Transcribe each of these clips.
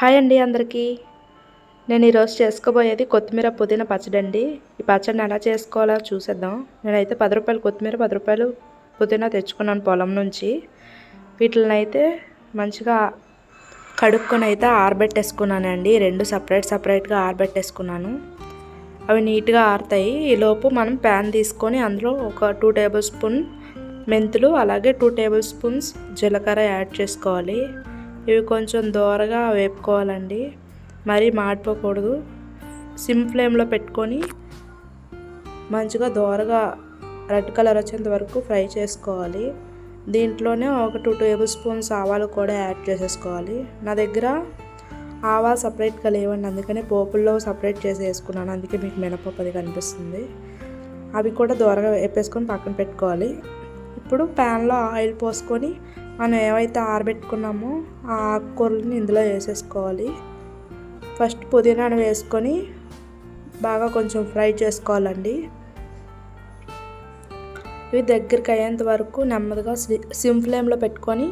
Hi అండి అందరికీ. నేను ఈరోజు చేసుకోబోయేది కొత్తిమీర పుదీనా పచ్చడి అండి. ఈ పచ్చడిని ఎలా చేసుకోవాలో చూసేద్దాం. నేనైతే రూ. 10 కొత్తిమీర, రూ. 10 పుదీనా తెచ్చుకున్నాను పొలం నుంచి. వీటిని అయితే మంచిగా కడుక్కొని అయితే ఆరబెట్టేసుకున్నానండి. రెండు సపరేట్గా ఆరబెట్టేసుకున్నాను. అవి నీట్గా ఆరుతాయి. ఈలోపు మనం ప్యాన్ తీసుకొని అందులో ఒక 2 టేబుల్ స్పూన్ మెంతులు, అలాగే 2 టేబుల్ స్పూన్స్ జీలకర్ర యాడ్ చేసుకోవాలి. ఇవి కొంచెం దోరగా వేపుకోవాలండి, మరీ మాడిపోకూడదు. సిమ్ ఫ్లేమ్లో పెట్టుకొని మంచిగా దోరగా రెడ్ కలర్ వచ్చేంత వరకు ఫ్రై చేసుకోవాలి. దీంట్లోనే ఒక 2 టేబుల్ స్పూన్స్ ఆవాలు కూడా యాడ్ చేసేసుకోవాలి. నా దగ్గర ఆవాలు సపరేట్గా లేవండి, అందుకని పోపుల్లో సపరేట్ చేసి వేసుకున్నాను. అందుకే మీకు మినపప్పు అది కనిపిస్తుంది. అవి కూడా దోరగా వేపేసుకొని పక్కన పెట్టుకోవాలి. ఇప్పుడు ప్యాన్లో ఆయిల్ పోసుకొని మనం ఏవైతే ఆరబెట్టుకున్నామో ఆ ఆకుకూరలని ఇందులో వేసేసుకోవాలి. ఫస్ట్ పుదీనాను వేసుకొని బాగా కొంచెం ఫ్రై చేసుకోవాలండి. ఇవి దగ్గరికి అయ్యేంత వరకు నెమ్మదిగా సిమ్ ఫ్లేమ్లో పెట్టుకొని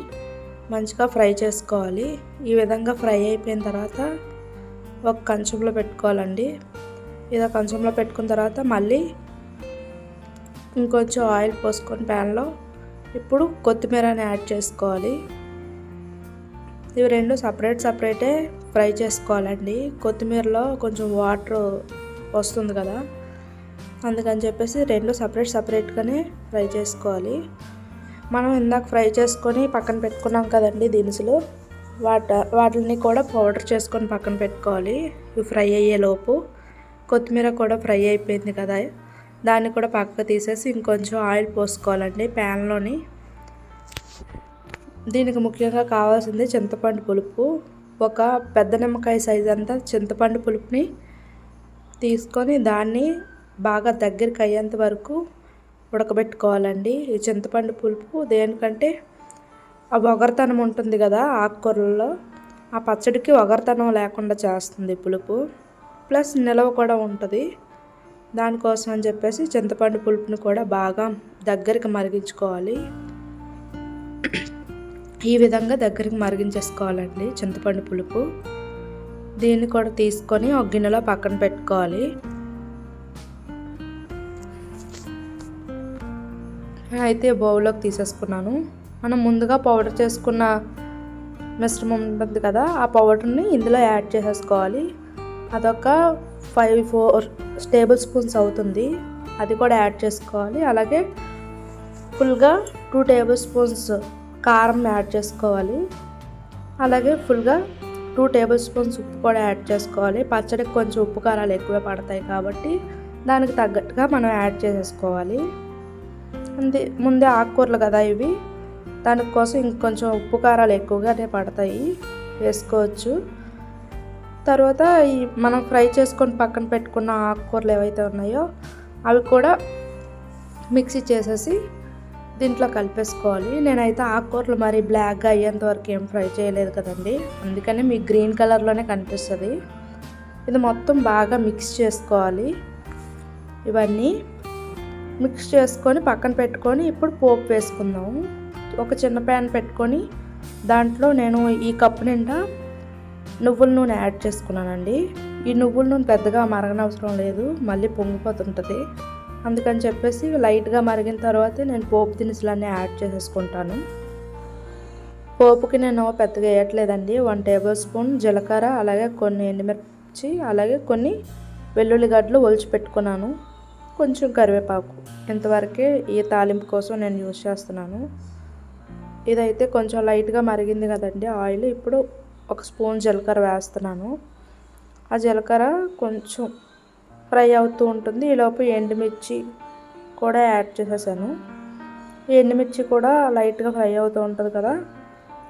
మంచిగా ఫ్రై చేసుకోవాలి. ఈ విధంగా ఫ్రై అయిపోయిన తర్వాత ఒక కంచంలో పెట్టుకోవాలండి. ఇలా కంచంలో పెట్టుకున్న తర్వాత మళ్ళీ ఇంకొంచెం ఆయిల్ పోసుకొని ప్యాన్లో ఇప్పుడు కొత్తిమీరని యాడ్ చేసుకోవాలి. ఇవి రెండు సపరేటే ఫ్రై చేసుకోవాలండి. కొత్తిమీరలో కొంచెం వాటర్ వస్తుంది కదా, అందుకని చెప్పేసి రెండు సపరేట్గానే ఫ్రై చేసుకోవాలి. మనం ఇందాక ఫ్రై చేసుకొని పక్కన పెట్టుకున్నాం కదండి దినుసులు, వాటిని కూడా పౌడర్ చేసుకొని పక్కన పెట్టుకోవాలి. ఇవి ఫ్రై అయ్యేలోపు కొత్తిమీర కూడా ఫ్రై అయిపోయింది కదా, దాన్ని కూడా పక్కకు తీసేసి ఇంకొంచెం ఆయిల్ పోసుకోవాలండి ప్యాన్లోని. దీనికి ముఖ్యంగా కావాల్సింది చింతపండు పులుపు. ఒక పెద్ద నిమ్మకాయ సైజ్ అంతా చింతపండు పులుపుని తీసుకొని దాన్ని బాగా దగ్గరికి అయ్యేంత వరకు ఉడకబెట్టుకోవాలండి. ఈ చింతపండు పులుపు దేనికంటే ఆ ఒగరతనం ఉంటుంది కదా ఆకుకూరల్లో, ఆ పచ్చడికి ఒగరతనం లేకుండా చేస్తుంది పులుపు, ప్లస్ నిలవ కూడా ఉంటుంది. దానికోసం అని చెప్పేసి చింతపండు పులుపుని కూడా బాగా దగ్గరికి మరిగించుకోవాలి. ఈ విధంగా దగ్గరికి మరిగించేసుకోవాలండి చింతపండు పులుపు. దీన్ని కూడా తీసుకొని ఒక గిన్నెలో పక్కన పెట్టుకోవాలి. అయితే బౌల్లోకి తీసేసుకున్నాను. మనం ముందుగా పౌడర్ చేసుకున్న మిశ్రమం ఉంటుంది కదా, ఆ పౌడర్ని ఇందులో యాడ్ చేసేసుకోవాలి. అదొక 4 టేబుల్ స్పూన్స్ అవుతుంది, అది కూడా యాడ్ చేసుకోవాలి. అలాగే ఫుల్గా 2 టేబుల్ స్పూన్స్ కారం యాడ్ చేసుకోవాలి. అలాగే ఫుల్గా 2 టేబుల్ స్పూన్స్ ఉప్పు కూడా యాడ్ చేసుకోవాలి. పచ్చడికి కొంచెం ఉప్పు కారాలు ఎక్కువే పడతాయి కాబట్టి దానికి తగ్గట్టుగా మనం యాడ్ చేసేసుకోవాలి. ముందే ఆకుకూరలు కదా ఇవి, దానికోసం ఇంకొంచెం ఉప్పు కారాలు ఎక్కువగానే పడతాయి, వేసుకోవచ్చు. తర్వాత ఈ మనం ఫ్రై చేసుకొని పక్కన పెట్టుకున్న ఆకుకూరలు ఏవైతే ఉన్నాయో అవి కూడా మిక్సీ చేసేసి దీంట్లో కలిపేసుకోవాలి. నేనైతే ఆకుకూరలు మరి బ్లాక్గా అయ్యేంత వరకు ఏం ఫ్రై చేయలేదు కదండి, అందుకని మీకు గ్రీన్ కలర్లోనే కనిపిస్తుంది. ఇది మొత్తం బాగా మిక్స్ చేసుకోవాలి. ఇవన్నీ మిక్స్ చేసుకొని పక్కన పెట్టుకొని ఇప్పుడు పోపు వేసుకుందాము. ఒక చిన్న ప్యాన్ పెట్టుకొని దాంట్లో నేను ఈ కప్పు నిండా నువ్వుల నూనె యాడ్ చేసుకున్నానండి. ఈ నువ్వుల నూనె పెద్దగా మరగనవసరం లేదు, మళ్ళీ పొంగిపోతుంటుంది. అందుకని చెప్పేసి లైట్గా మరిగిన తర్వాత నేను పోపు దినుసులన్నీ యాడ్ చేసేసుకుంటాను. పోపుకి నేను పెద్దగా వేయట్లేదండి. 1 టేబుల్ స్పూన్ జీలకర్ర, అలాగే కొన్ని ఎండుమిర్చి, అలాగే కొన్ని వెల్లుల్లిగడ్డలు ఒలిచి పెట్టుకున్నాను, కొంచెం కరివేపాకు. ఇంతవరకే ఈ తాలింపు కోసం నేను యూజ్ చేస్తున్నాను. ఇదైతే కొంచెం లైట్గా మరిగింది కదండి ఆయిల్. ఇప్పుడు 1 స్పూన్ జీలకర్ర వేస్తున్నాను. ఆ జీలకర్ర కొంచెం ఫ్రై అవుతూ ఉంటుంది. ఈలోపు ఎండుమిర్చి కూడా యాడ్ చేసేసాను. ఈ ఎండుమిర్చి కూడా లైట్గా ఫ్రై అవుతూ ఉంటుంది కదా,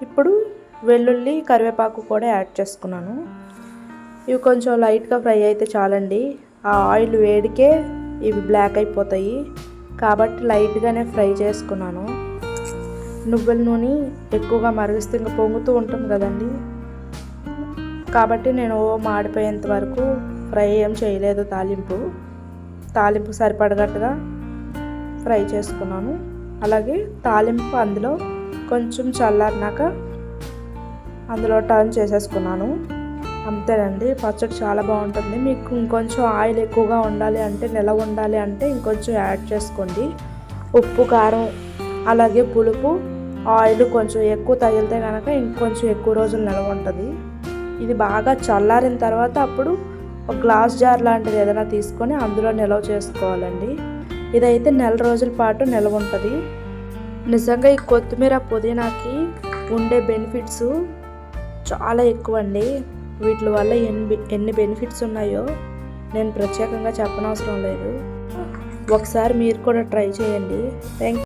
ఇప్పుడు వెల్లుల్లి, కరివేపాకు కూడా యాడ్ చేసుకున్నాను. ఇవి కొంచెం లైట్గా ఫ్రై అయితే చాలండి. ఆ ఆయిల్ వేడికే ఇవి బ్లాక్ అయిపోతాయి కాబట్టి లైట్గానే ఫ్రై చేసుకున్నాను. నువ్వుల నూనె ఎక్కువగా మరిగిస్తే ఇంకా పొంగుతూ ఉంటుంది కదండి, కాబట్టి నేను మాడిపోయేంత వరకు ఫ్రై ఏం చేయలేదు. తాలింపు సరిపడగట్టుగా ఫ్రై చేసుకున్నాను. అలాగే తాలింపు అందులో కొంచెం చల్లారినాక అందులో టర్న్ చేసేసుకున్నాను. అంతేనండి, పచ్చడి చాలా బాగుంటుంది. మీకు ఇంకొంచెం ఆయిల్ ఎక్కువగా ఉండాలి అంటే, నిలవ ఉండాలి అంటే ఇంకొంచెం యాడ్ చేసుకోండి. ఉప్పు, కారం, అలాగే పులుపు, ఆయిల్ కొంచెం ఎక్కువ తగిలితే కనుక ఇంకొంచెం ఎక్కువ రోజులు నిలవ ఉంటుంది. ఇది బాగా చల్లారిన తర్వాత అప్పుడు ఒక గ్లాస్ జార్ లాంటిది ఏదైనా తీసుకొని అందులో నిల్వ చేసుకోవాలండి. ఇదైతే నెల రోజుల పాటు నిల్వ ఉంటుంది. నిజంగా ఈ కొత్తిమీర, పుదీనాకి ఉండే బెనిఫిట్స్ చాలా ఎక్కువ అండి. వీటి వల్ల ఎన్ని బెనిఫిట్స్ ఉన్నాయో నేను ప్రత్యేకంగా చెప్పనవసరం లేదు. ఒకసారి మీరు కూడా ట్రై చేయండి. థ్యాంక్